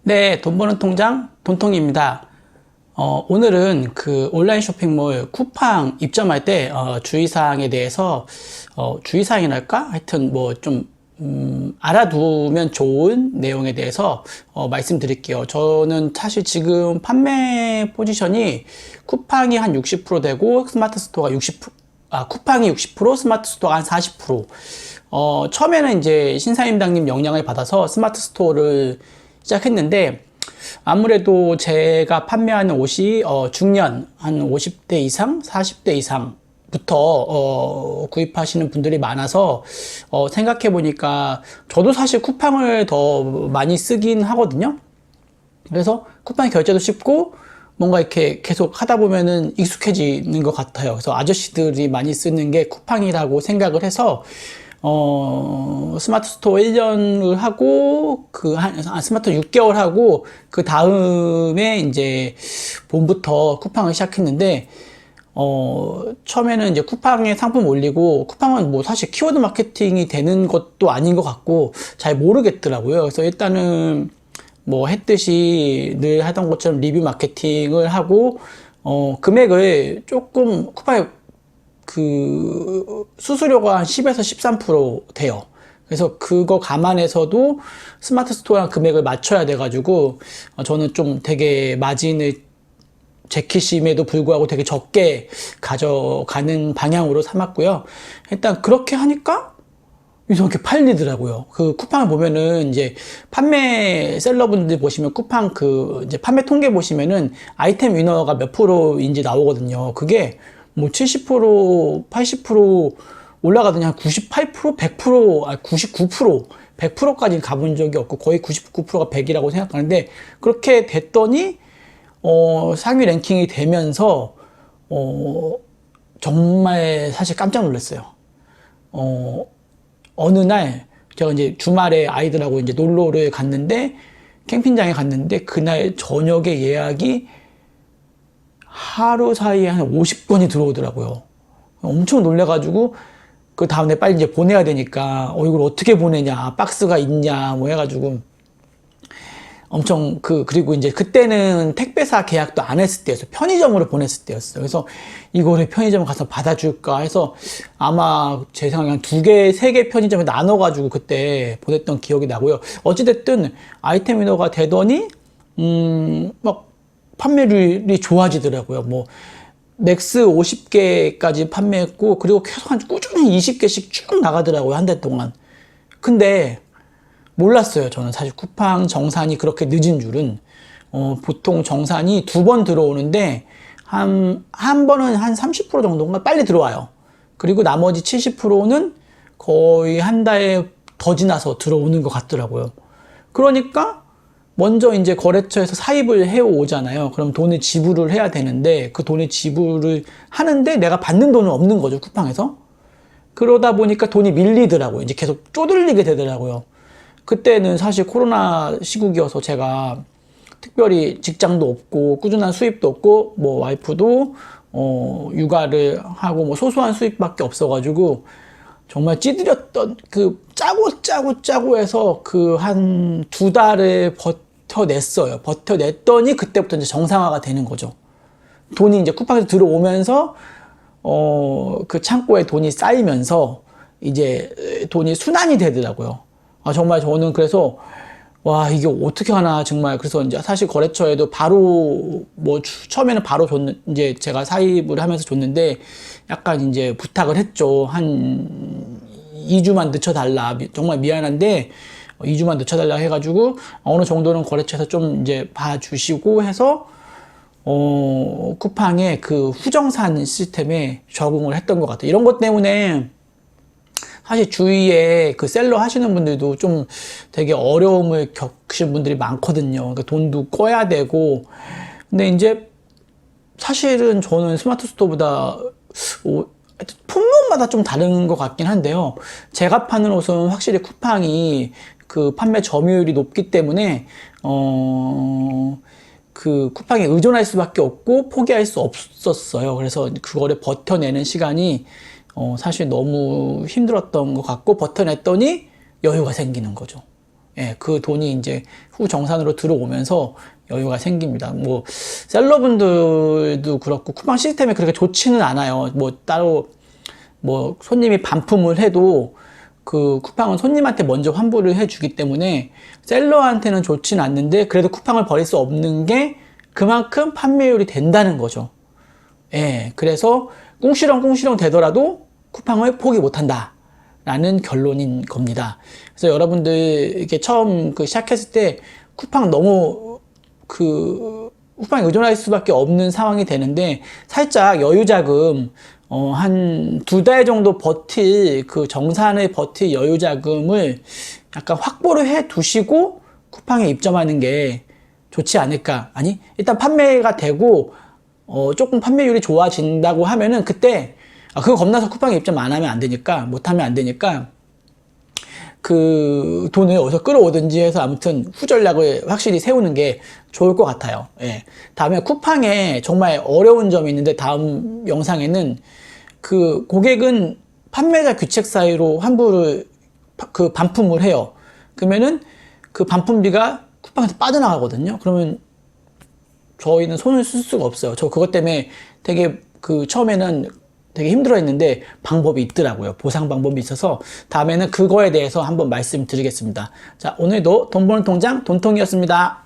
네, 돈 버는 통장 돈통입니다. 오늘은 그 온라인 쇼핑몰 쿠팡 입점할 때 주의사항에 대해서 주의사항이랄까? 하여튼 뭐 좀 알아두면 좋은 내용에 대해서 말씀드릴게요. 저는 사실 지금 판매 포지션이 쿠팡이 한 60% 되고 스마트 스토어가 60%, 쿠팡이 60%, 스마트 스토어가 한 40%. 처음에는 이제 신사임당님 영향을 받아서 스마트 스토어를 시작했는데, 아무래도 제가 판매하는 옷이 중년 한 50대 이상, 40대 이상부터 구입하시는 분들이 많아서 생각해 보니까 저도 사실 쿠팡을 더 많이 쓰긴 하거든요. 그래서 쿠팡 결제도 쉽고 뭔가 이렇게 계속 하다 보면은 익숙해지는 것 같아요. 그래서 아저씨들이 많이 쓰는 게 쿠팡이라고 생각을 해서 스마트 스토어 1년을 하고, 스마트 6개월 하고, 그 다음에 이제 봄부터 쿠팡을 시작했는데, 처음에는 이제 쿠팡에 상품 올리고, 쿠팡은 뭐 사실 키워드 마케팅이 되는 것도 아닌 것 같고, 잘 모르겠더라고요. 그래서 일단은 뭐 했듯이 늘 하던 것처럼 리뷰 마케팅을 하고, 금액을 조금 쿠팡에 수수료가 한 10에서 13% 돼요. 그래서 그거 감안해서도 스마트 스토어랑 금액을 맞춰야 돼가지고, 저는 좀 되게 마진을 제키심에도 불구하고 되게 적게 가져가는 방향으로 삼았고요. 일단 그렇게 하니까 이렇게 팔리더라고요. 그 쿠팡을 보면은 이제 판매 셀러분들 보시면 쿠팡 이제 판매 통계 보시면은 아이템 위너가 몇 프로인지 나오거든요. 그게 뭐 70%, 80% 올라가더니 한 98%, 100%, 99%, 100%까지 가본 적이 없고 거의 99%가 100이라고 생각하는데 그렇게 됐더니 상위 랭킹이 되면서 정말 사실 깜짝 놀랐어요. 어느 날 제가 이제 주말에 아이들하고 이제 놀러를 갔는데 캠핑장에 갔는데 그날 저녁에 예약이 하루 사이에 한 50건이 들어오더라고요. 엄청 놀래가지고, 그 다음에 빨리 이제 보내야 되니까, 이걸 어떻게 보내냐, 박스가 있냐, 뭐 해가지고, 엄청 그리고 이제 그때는 택배사 계약도 안 했을 때였어요. 편의점으로 보냈을 때였어요. 그래서 이거를 편의점 가서 받아줄까 해서 아마 제 생각에 한 2개, 3개 편의점에 나눠가지고 그때 보냈던 기억이 나고요. 어찌됐든 아이템 위너가 되더니, 막, 판매율이 좋아지더라고요. 뭐 맥스 50개까지 판매했고 그리고 계속 한 꾸준히 20개씩 쭉 나가더라고요. 한 달 동안. 근데 몰랐어요. 저는 사실 쿠팡 정산이 그렇게 늦은 줄은. 보통 정산이 2번 들어오는데 한 번은 한 30% 정도인가 빨리 들어와요. 그리고 나머지 70%는 거의 한 달 더 지나서 들어오는 것 같더라고요. 그러니까 먼저 이제 거래처에서 사입을 해 오잖아요. 그럼 돈을 지불을 해야 되는데 그 돈을 지불을 하는데 내가 받는 돈은 없는 거죠, 쿠팡에서. 그러다 보니까 돈이 밀리더라고요. 이제 계속 쪼들리게 되더라고요. 그때는 사실 코로나 시국이어서 제가 특별히 직장도 없고 꾸준한 수입도 없고 뭐 와이프도 육아를 하고 뭐 소소한 수입밖에 없어가지고 정말 찌들였던 짜고 해서 한 2달을 버텨냈어요. 버텨냈더니 그때부터 이제 정상화가 되는 거죠. 돈이 이제 쿠팡에서 들어오면서 그 창고에 돈이 쌓이면서 이제 돈이 순환이 되더라고요. 정말 저는 그래서 와, 이게 어떻게 하나 정말. 그래서 이제 사실 거래처에도 바로 뭐 처음에는 바로 이제 제가 사입을 하면서 줬는데 약간 이제 부탁을 했죠. 한 2주만 늦춰달라. 정말 미안한데 2주만 늦춰달라 해가지고 어느 정도는 거래처에서 좀 이제 봐주시고 해서 쿠팡의 그 후정산 시스템에 적응을 했던 것 같아요. 이런 것 때문에 사실 주위에 그 셀러 하시는 분들도 좀 되게 어려움을 겪으신 분들이 많거든요. 그러니까 돈도 꺼야 되고. 근데 이제 사실은 저는 스마트 스토어보다 품목마다 좀 다른 것 같긴 한데요. 제가 파는 옷은 확실히 쿠팡이 그 판매 점유율이 높기 때문에 그 쿠팡에 의존할 수밖에 없고 포기할 수 없었어요. 그래서 그거를 버텨내는 시간이 사실 너무 힘들었던 것 같고 버텨냈더니 여유가 생기는 거죠. 예, 그 돈이 이제 후 정산으로 들어오면서 여유가 생깁니다. 뭐 셀러분들도 그렇고 쿠팡 시스템이 그렇게 좋지는 않아요. 뭐 따로 뭐 손님이 반품을 해도 그 쿠팡은 손님한테 먼저 환불을 해주기 때문에 셀러한테는 좋지는 않는데 그래도 쿠팡을 버릴 수 없는 게 그만큼 판매율이 된다는 거죠. 예, 그래서 꿍시렁 되더라도 쿠팡을 포기 못한다 라는 결론인 겁니다. 그래서 여러분들 이렇게 처음 시작했을 때 쿠팡 너무 쿠팡에 의존할 수밖에 없는 상황이 되는데 살짝 여유자금 한 2달 정도 버틸 정산을 버틸 여유자금을 약간 확보를 해 두시고 쿠팡에 입점하는 게 좋지 않을까. 아니 일단 판매가 되고 조금 판매율이 좋아진다고 하면은 그때 그거 겁나서 쿠팡에 입점 안 하면 안 되니까 못하면 안 되니까 그 돈을 어디서 끌어오든지 해서 아무튼 후전략을 확실히 세우는 게 좋을 것 같아요. 예. 다음에 쿠팡에 정말 어려운 점이 있는데 다음 영상에는 그 고객은 판매자 규책 사유로 환불을 반품을 해요. 그러면은 그 반품비가 쿠팡에서 빠져나가거든요. 그러면 저희는 손을 쓸 수가 없어요. 저 그것 때문에 되게 처음에는 되게 힘들어 했는데 방법이 있더라고요. 보상 방법이 있어서 다음에는 그거에 대해서 한번 말씀드리겠습니다. 자, 오늘도 돈 버는 통장 돈통이었습니다.